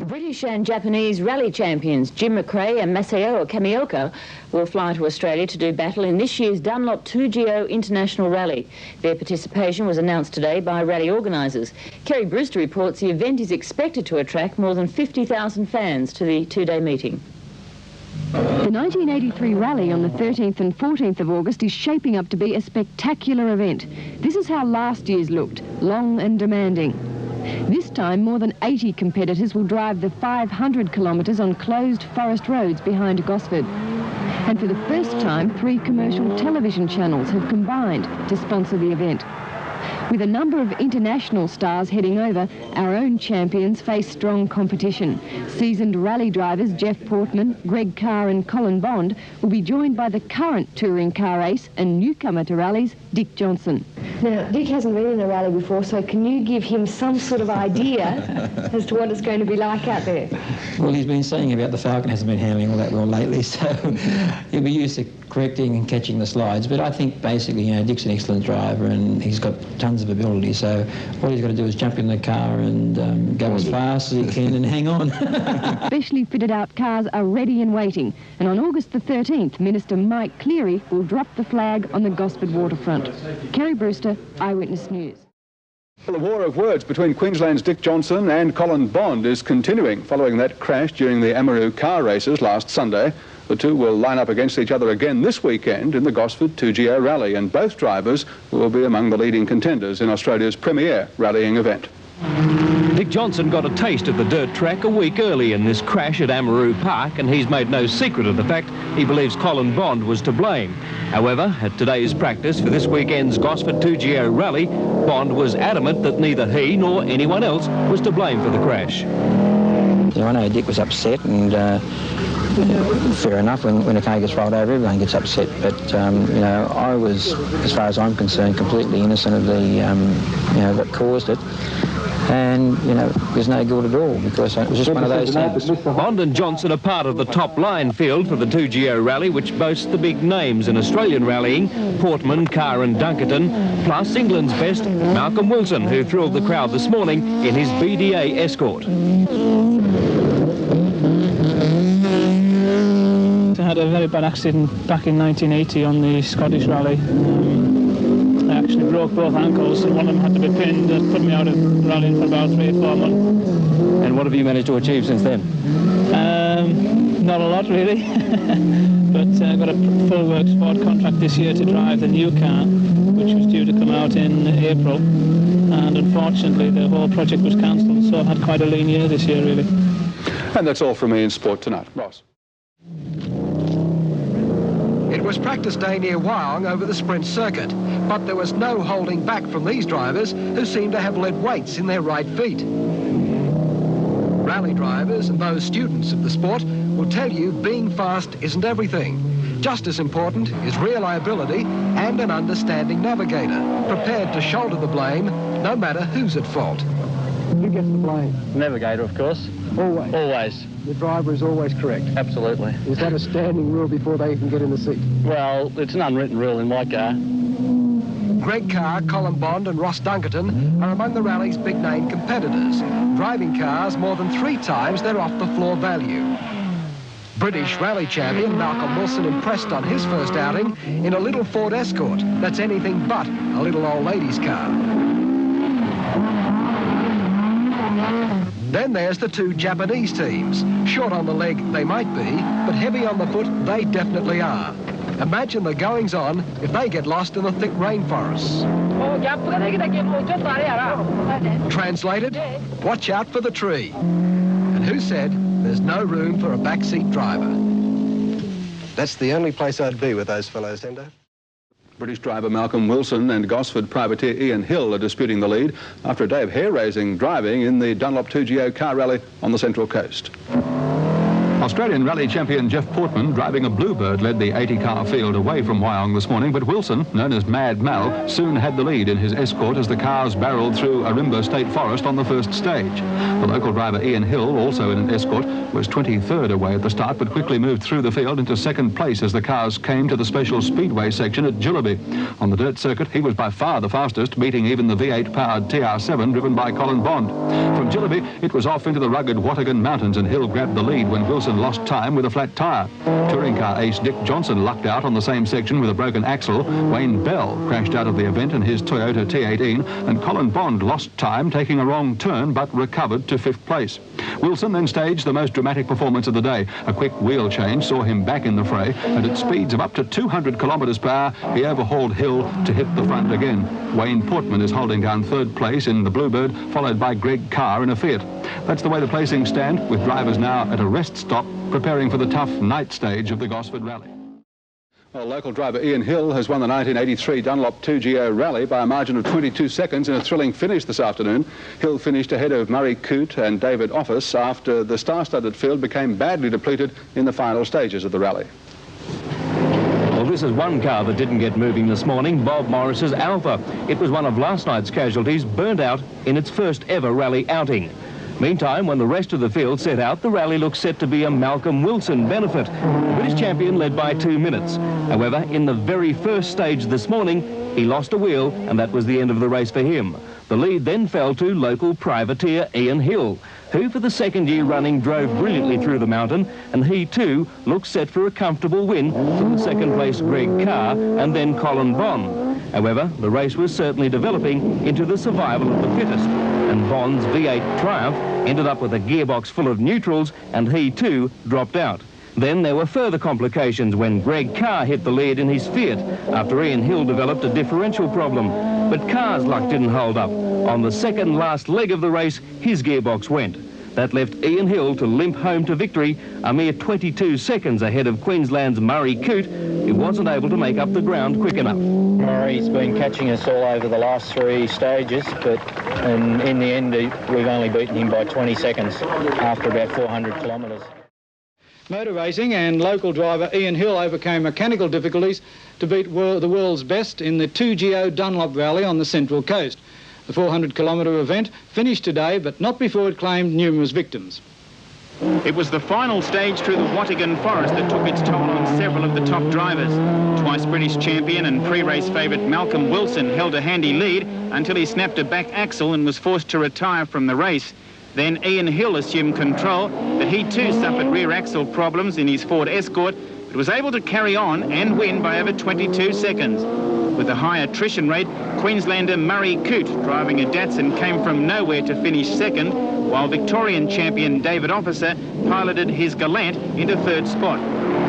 British and Japanese rally champions Mk2 and Masao Kamioka will fly to Australia to do battle in this year's Dunlop2Go International Rally. Their participation was announced today by rally organisers. Kerry Brewster reports the event is expected to attract more than 50,000 fans to the two-day meeting. The 1983 rally on the 13th and 14th of August is shaping up to be a spectacular event. This is how last year's looked, long and demanding. This time, more than 80 competitors will drive the 500 kilometres on closed forest roads behind Gosford. And for the first time, 3 commercial television channels have combined to sponsor the event. With a number of international stars heading over, our own champions face strong competition. Seasoned rally drivers Jeff Portman, Greg Carr and Colin Bond will be joined by the current touring car ace and newcomer to rallies, Dick Johnson. Now, Dick hasn't been in a rally before, so can you give him some sort of idea as to what it's going to be like out there? Well, he's been saying about the Falcon hasn't been handling all that well lately, so he'll be used to correcting and catching the slides. But I think basically, you know, Dick's an excellent driver and he's got tons of ability, so all he's got to do is jump in the car and go as fast as he can and hang on. Specially fitted out cars are ready and waiting, and on August the 13th, Minister Mike Cleary will drop the flag on the Gosford waterfront. Kerry Brewster, Eyewitness News. Well, the war of words between Queensland's Dick Johnson and Colin Bond is continuing following that crash during the Amaroo car races last Sunday. The two will line up against each other again this weekend in the Gosford 2Go Rally, and both drivers will be among the leading contenders in Australia's premier rallying event. Dick Johnson got a taste of the dirt track a week early in this crash at Amaroo Park, and he's made no secret of the fact he believes Colin Bond was to blame. However, at today's practice for this weekend's Gosford 2Go Rally, Bond was adamant that neither he nor anyone else was to blame for the crash. You know, I know Dick was upset, and fair enough, when a car gets rolled over, everyone gets upset. But, you know, I was, as far as I'm concerned, completely innocent of the, you know, what caused it. And, you know, there's no guilt at all, because it was just one of those things. Bond and Johnson are part of the top line field for the 2Go Rally, which boasts the big names in Australian rallying, Portman, Carr and Dunkerton, plus England's best, Malcolm Wilson, who thrilled the crowd this morning in his BDA Escort. I had a very bad accident back in 1980 on the Scottish Rally. I actually broke both ankles, and one of them had to be pinned. That put me out of rallying for about 3 or 4 months. And what have you managed to achieve since then? Not a lot, really. But I got a full works Ford contract this year to drive the new car, which was due to come out in April. And unfortunately, the whole project was cancelled, so I've had quite a lean year this year, really. And that's all from me in sport tonight. Ross. It was practice day near Wyong over the sprint circuit, but there was no holding back from these drivers who seem to have lead weights in their right feet. Rally drivers and those students of the sport will tell you being fast isn't everything. Just as important is reliability and an understanding navigator, prepared to shoulder the blame no matter who's at fault. Who gets the blame? Navigator, of course. Always? Always. The driver is always correct? Absolutely. Is that a standing rule before they even get in the seat? Well, it's an unwritten rule in my car. Greg Carr, Colin Bond and Ross Dunkerton are among the rally's big-name competitors, driving cars more than 3 times their off-the-floor value. British rally champion Malcolm Wilson impressed on his first outing in a little Ford Escort that's anything but a little old lady's car. Then there's the 2 Japanese teams. Short on the leg they might be, but heavy on the foot they definitely are. Imagine the goings-on if they get lost in the thick rainforests. Translated, watch out for the tree. And who said there's no room for a backseat driver? That's the only place I'd be with those fellows, Hendo. British driver Malcolm Wilson and Gosford privateer Ian Hill are disputing the lead after a day of hair-raising driving in the Dunlop2Go car rally on the Central Coast. Australian rally champion Jeff Portman, driving a Bluebird, led the 80-car field away from Wyong this morning, but Wilson, known as Mad Mal, soon had the lead in his Escort as the cars barrelled through Arimba State Forest on the first stage. The local driver Ian Hill, also in an Escort, was 23rd away at the start, but quickly moved through the field into second place as the cars came to the special speedway section at Jillaby. On the dirt circuit, he was by far the fastest, beating even the V8-powered TR7 driven by Colin Bond. From Jillaby, it was off into the rugged Wattigan Mountains, and Hill grabbed the lead when Wilson lost time with a flat tyre. Touring car ace Dick Johnson lucked out on the same section with a broken axle. Wayne Bell crashed out of the event in his Toyota T18, and Colin Bond lost time taking a wrong turn but recovered to 5th place. Wilson then staged the most dramatic performance of the day. A quick wheel change saw him back in the fray, and at speeds of up to 200 kilometres per hour, he overhauled Hill to hit the front again. Wayne Portman is holding down 3rd place in the Bluebird, followed by Greg Carr in a Fiat. That's the way the placings stand, with drivers now at a rest stop, preparing for the tough night stage of the Gosford Rally. Well, local driver Ian Hill has won the 1983 Dunlop2Go Rally by a margin of 22 seconds in a thrilling finish this afternoon. Hill finished ahead of Mk2 and David Office after the star-studded field became badly depleted in the final stages of the rally. Well, this is one car that didn't get moving this morning, Bob Morris's Alpha. It was one of last night's casualties, burnt out in its first ever rally outing. Meantime, when the rest of the field set out, the rally looks set to be a Malcolm Wilson benefit. The British champion led by 2 minutes. However, in the very first stage this morning, he lost a wheel, and that was the end of the race for him. The lead then fell to local privateer Ian Hill, who for the second year running drove brilliantly through the mountain, and he too looks set for a comfortable win from the second place Greg Carr and then Colin Bond. However, the race was certainly developing into the survival of the fittest, and Bond's V8 Triumph ended up with a gearbox full of neutrals, and he too dropped out. Then there were further complications when Greg Carr hit the lead in his Fiat after Ian Hill developed a differential problem. But Carr's luck didn't hold up. On the second last leg of the race, his gearbox went. That left Ian Hill to limp home to victory, a mere 22 seconds ahead of Queensland's Murray Coote, who wasn't able to make up the ground quick enough. Murray's been catching us all over the last 3 stages, but in the end, we've only beaten him by 20 seconds after about 400 kilometres. Motor racing and local driver Ian Hill overcame mechanical difficulties to beat the world's best in the 2Go Dunlop Rally on the Central Coast. The 400-kilometre event finished today, but not before it claimed numerous victims. It was the final stage through the Wattigan Forest that took its toll on several of the top drivers. Twice British champion and pre-race favourite Malcolm Wilson held a handy lead until he snapped a back axle and was forced to retire from the race. Then Ian Hill assumed control, but he too suffered rear axle problems in his Ford Escort, but was able to carry on and win by over 22 seconds. With a high attrition rate, Queenslander Murray Coote, driving a Datsun, came from nowhere to finish second, while Victorian champion David Officer piloted his Galant into 3rd spot.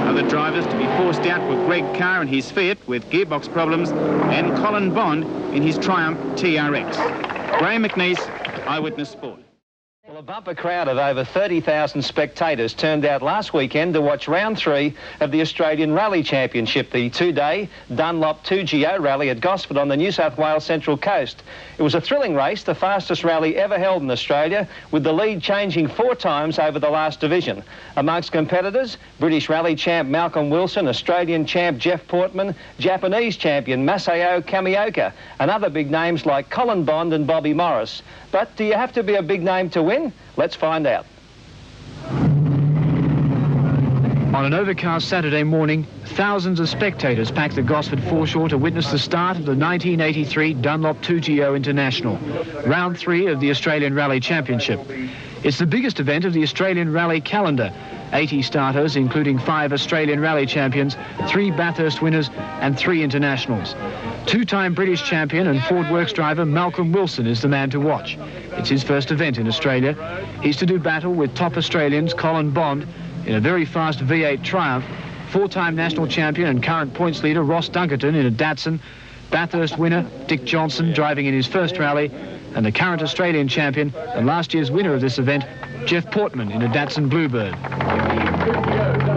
Other drivers to be forced out were Greg Carr in his Fiat with gearbox problems and Colin Bond in his Triumph TRX. Graham McNeese, Eyewitness Sport. Well, a bumper crowd of over 30,000 spectators turned out last weekend to watch round 3 of the Australian Rally Championship, the 2-day Dunlop2Go Rally at Gosford on the New South Wales Central Coast. It was a thrilling race, the fastest rally ever held in Australia, with the lead changing 4 times over the last division. Amongst competitors, British Rally champ Malcolm Wilson, Australian champ Jeff Portman, Japanese champion Masao Kamioka, and other big names like Colin Bond and Bobby Morris. But do you have to be a big name to win? Let's find out. On an overcast Saturday morning, thousands of spectators packed the Gosford foreshore to witness the start of the 1983 Dunlop2Go International, round 3 of the Australian Rally Championship. It's the biggest event of the Australian Rally calendar. 80 starters, including 5 Australian Rally champions, 3 Bathurst winners and 3 internationals. 2-time British champion and Ford Works driver Malcolm Wilson is the man to watch. It's his first event in Australia. He's to do battle with top Australians Colin Bond in a very fast V8 Triumph, 4-time national champion and current points leader Ross Dunkerton in a Datsun, Bathurst winner Dick Johnson driving in his first rally, and the current Australian champion and last year's winner of this event, Jeff Portman in a Datsun Bluebird.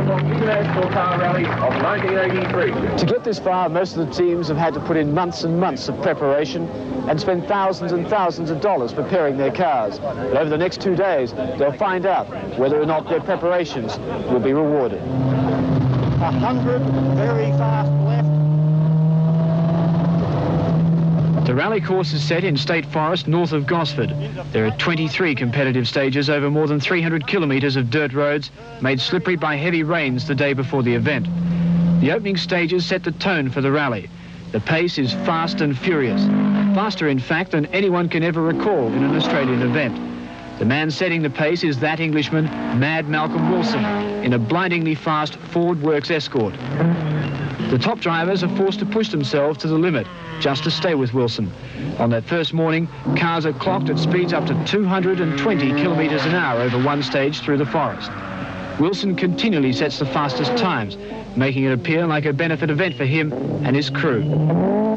Dunlop2Go International Car Rally of 1983. To get this far, most of the teams have had to put in months and months of preparation and spend thousands and thousands of dollars preparing their cars. But over the next 2 days, they'll find out whether or not their preparations will be rewarded. 100 very fast left. The rally course is set in State Forest north of Gosford. There are 23 competitive stages over more than 300 kilometres of dirt roads made slippery by heavy rains the day before the event. The opening stages set the tone for the rally. The pace is fast and furious. Faster, in fact, than anyone can ever recall in an Australian event. The man setting the pace is that Englishman, Mad Malcolm Wilson, in a blindingly fast Ford Works Escort. The top drivers are forced to push themselves to the limit just to stay with Wilson. On that first morning, cars are clocked at speeds up to 220 kilometres an hour over one stage through the forest. Wilson continually sets the fastest times, making it appear like a benefit event for him and his crew.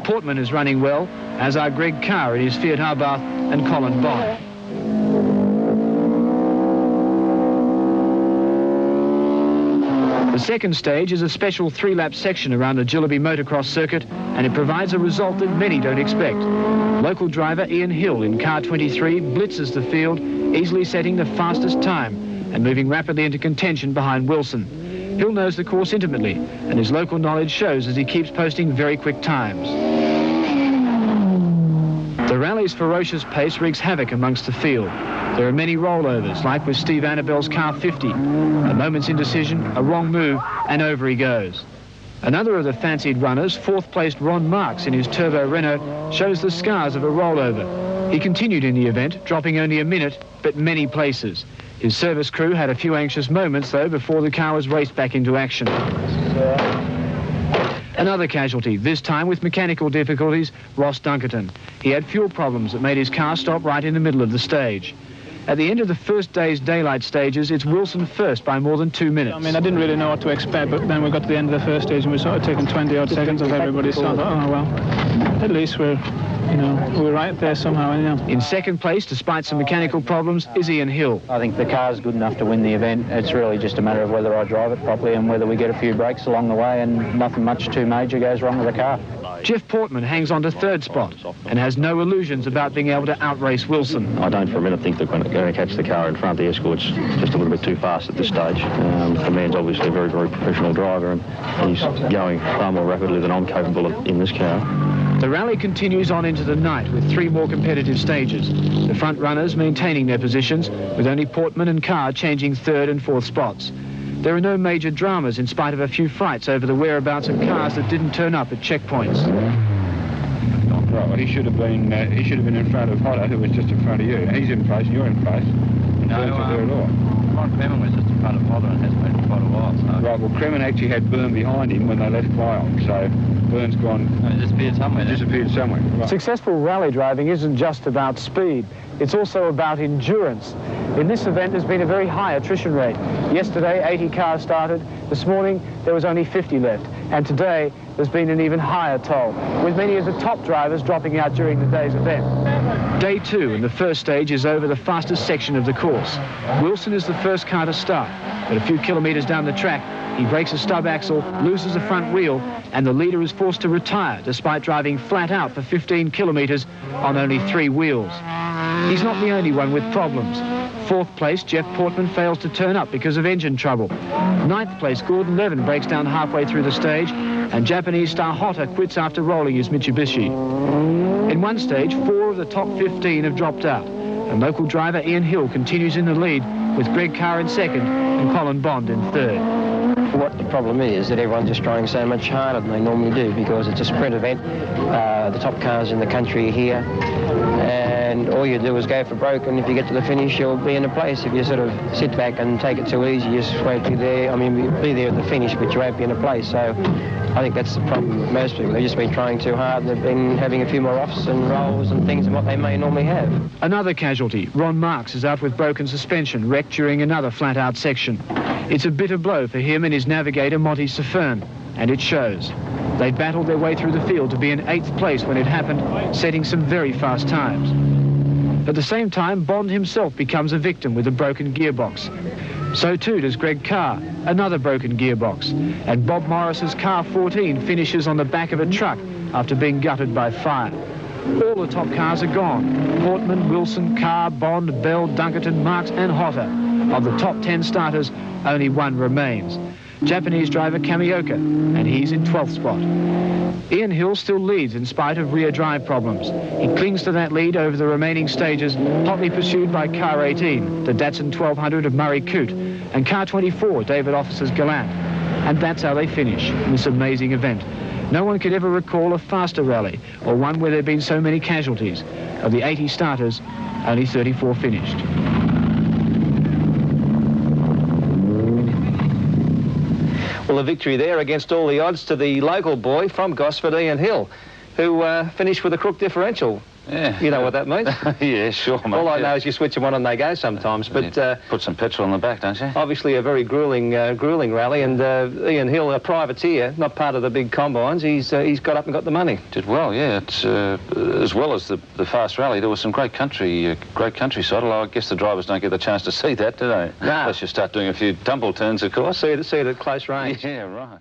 Portman is running well, as are Greg Carr in his Fiat Abarth and Colin Bond. The second stage is a special 3-lap section around the Jillaby motocross circuit, and it provides a result that many don't expect. Local driver Ian Hill in car 23 blitzes the field, easily setting the fastest time and moving rapidly into contention behind Wilson. Hill knows the course intimately, and his local knowledge shows as he keeps posting very quick times. The rally's ferocious pace wreaks havoc amongst the field. There are many rollovers, like with Steve Annabelle's car 50. A moment's indecision, a wrong move, and over he goes. Another of the fancied runners, fourth-placed Ron Marks in his Turbo Renault, shows the scars of a rollover. He continued in the event, dropping only a minute, but many places. His service crew had a few anxious moments, though, before the car was raced back into action. Another casualty, this time with mechanical difficulties, Ross Dunkerton. He had fuel problems that made his car stop right in the middle of the stage. At the end of the first day's daylight stages, it's Wilson first by more than 2 minutes. I mean, I didn't really know what to expect, but then we got to the end of the first stage and we sort of taken 20-odd seconds of everybody, so I thought, oh, well, at least we're right there somehow, anyhow. In second place, despite some mechanical problems, is Ian Hill. I think the car's good enough to win the event. It's really just a matter of whether I drive it properly and whether we get a few breaks along the way, and nothing much too major goes wrong with the car. Jeff Portman hangs on to third spot and has no illusions about being able to outrace Wilson. I don't for a minute think they're going to catch the car in front. The Escort's just a little bit too fast at this stage. The man's obviously a very, very professional driver, and he's going far more rapidly than I'm capable of in this car. The rally continues on into the night with 3 more competitive stages. The front runners maintaining their positions, with only Portman and Carr changing third and fourth spots. There are no major dramas in spite of a few fights over the whereabouts of cars that didn't turn up at checkpoints. Right, well, he should have been in front of Hodder, who was just in front of you. He's in place, you're in place. Ron Kremen was just in front of Hodder and has been for quite a while. So. Right, well, Kremen actually had Byrne behind him when they left Wyong, so Byrne's gone... It disappeared somewhere. Disappeared somewhere. Right. Successful rally driving isn't just about speed. It's also about endurance. In this event, there's been a very high attrition rate. Yesterday, 80 cars started. This morning, there was only 50 left. And today, there's been an even higher toll, with many of the top drivers dropping out during the day's event. Day 2 and the first stage is over the fastest section of the course. Wilson is the first car to start, but a few kilometres down the track, he breaks a stub axle, loses the front wheel, and the leader is forced to retire despite driving flat out for 15 kilometres on only 3 wheels. He's not the only one with problems. Fourth place, Jeff Portman fails to turn up because of engine trouble. Ninth place, Gordon Levin breaks down halfway through the stage, and Japanese star Hotter quits after rolling his Mitsubishi. In one stage, 4 of the top 15 have dropped out, and local driver Ian Hill continues in the lead with Greg Carr in second and Colin Bond in third. What the problem is that everyone's just trying so much harder than they normally do because it's a sprint event. The top cars in the country are here, and all you do is go for broke, and if you get to the finish, you'll be in a place. If you sort of sit back and take it too easy, you just won't be there. I mean, you'll be there at the finish, but you won't be in a place. So I think that's the problem with most people. They've just been trying too hard, and they've been having a few more offs and rolls and things than what they may normally have. Another casualty, Ron Marks, is out with broken suspension, wrecked during another flat-out section. It's a bitter blow for him and his navigator, Monty Safern, and it shows. They battled their way through the field to be in 8th place when it happened, setting some very fast times. At the same time, Bond himself becomes a victim with a broken gearbox. So too does Greg Carr, another broken gearbox. And Bob Morris's car 14 finishes on the back of a truck after being gutted by fire. All the top cars are gone. Portman, Wilson, Carr, Bond, Bell, Dunkerton, Marks and Hotter. Of the top 10 starters, only one remains. Japanese driver Kamioka, and he's in 12th spot. Ian Hill still leads in spite of rear drive problems. He clings to that lead over the remaining stages, hotly pursued by car 18, the Datsun 1200 of Murray Coote, and car 24, David Officer's Gallant. And that's how they finish in this amazing event. No one could ever recall a faster rally, or one where there have been so many casualties. Of the 80 starters, only 34 finished. Well, a victory there against all the odds to the local boy from Gosford, Ian Hill, who finished with a crook differential. Yeah. You know what that means? Yeah, sure, mate. All I know is you switch them on and they go sometimes. But put some petrol on the back, don't you? Obviously a very gruelling rally, and Ian Hill, a privateer, not part of the big combines, he's got up and got the money. Did well, yeah. It's, as well as the fast rally, there was some great countryside. Although I guess the drivers don't get the chance to see that, do they? No. Unless you start doing a few tumble turns, of course. See it at close range. Yeah, right.